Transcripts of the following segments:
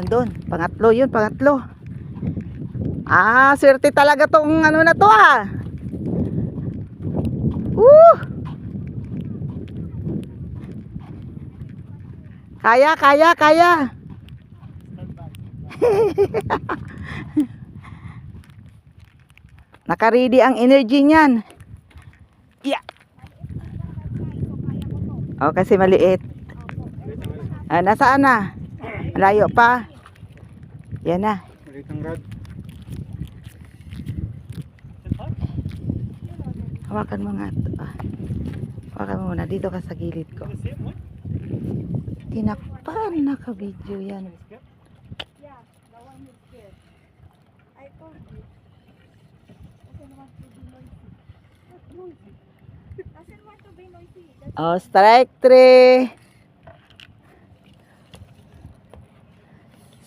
Nandun, pangatlo yun, pangatlo. Ah, swerte talaga tong ano na to ah. Kaya, kaya, kaya. Naka-ready ang energy niyan. Yeah. Oh, kasi maliit. Ah, nasaan na? Malayo pa. Yan na. Hawakan mo nga ito. Ah. Hawakan mo muna. Dito ka sa gilid ko. Tinakpan. Naka-video yan. Oh, strike 3.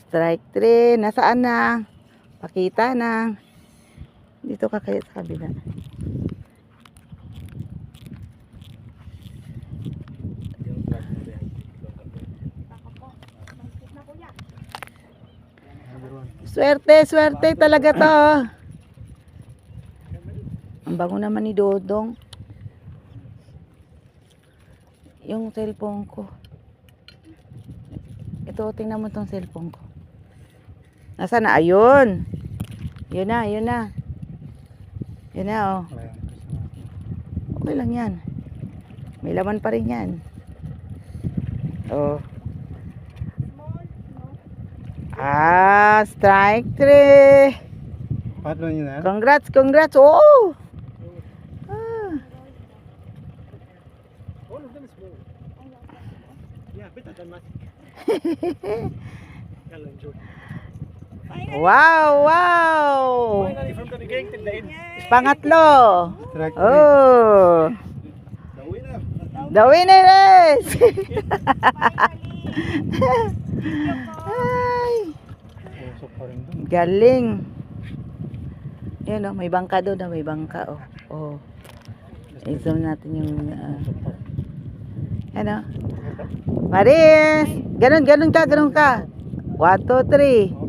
Strike 3. Nasaan na? Pakita na. Dito ka kaya sa kabila. Swerte, swerte talaga to. Ang bango naman ni Dodong. Yung cellphone ko. Ito, tingnan mo tong cellphone ko. Nasaan na? Ayun. Yun na, yun na. Yun na, oh. Okay lang yan. May laman pa rin yan. Oh. Ah, strike 3. Patlo nyo na? Congrats, congrats. Oh! Ah. All of them is small. Yeah, better than magic. Wow, wow! Finally from the beginning till the end. Pangatlo. Strike Oh! the winner. The winner is! Ay, Usok pa rin doon. galing. Yan oh, may bangka doon, may bangka oh. Oh. I-zoom natin yung ano? Maris, ganun ka, ganun ka. 1, 2, 3.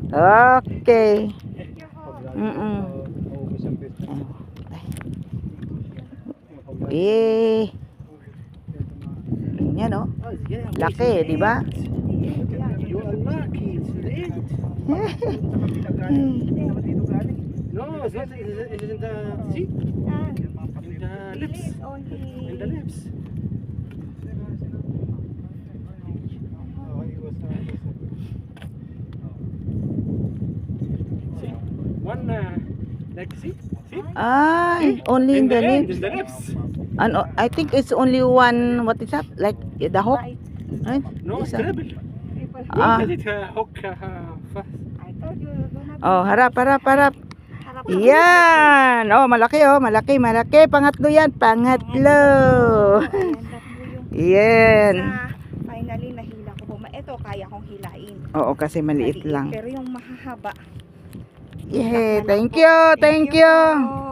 Okay. Maubos ang pista. Eh. Yan oh. Laki, di ba? You are lucky. It's the end. No, it's not. It is in the sea. In the lips. In the lips. See? One like see? See? Ay, only in the end lips. is the lips. Ano, I think it's only one, what is that? Like the hook? Right? No, it's Isa. treble. Ah. Look at it hook fast. Oh, harap. Yan. Oh, malaki oh, malaki. Pangatlo yan, pangatlo. Yan. Finally, nahila ko po. Ito, kaya kong hilain. Oo, kasi maliit lang. Pero yung mahahaba. Yeah, thank you.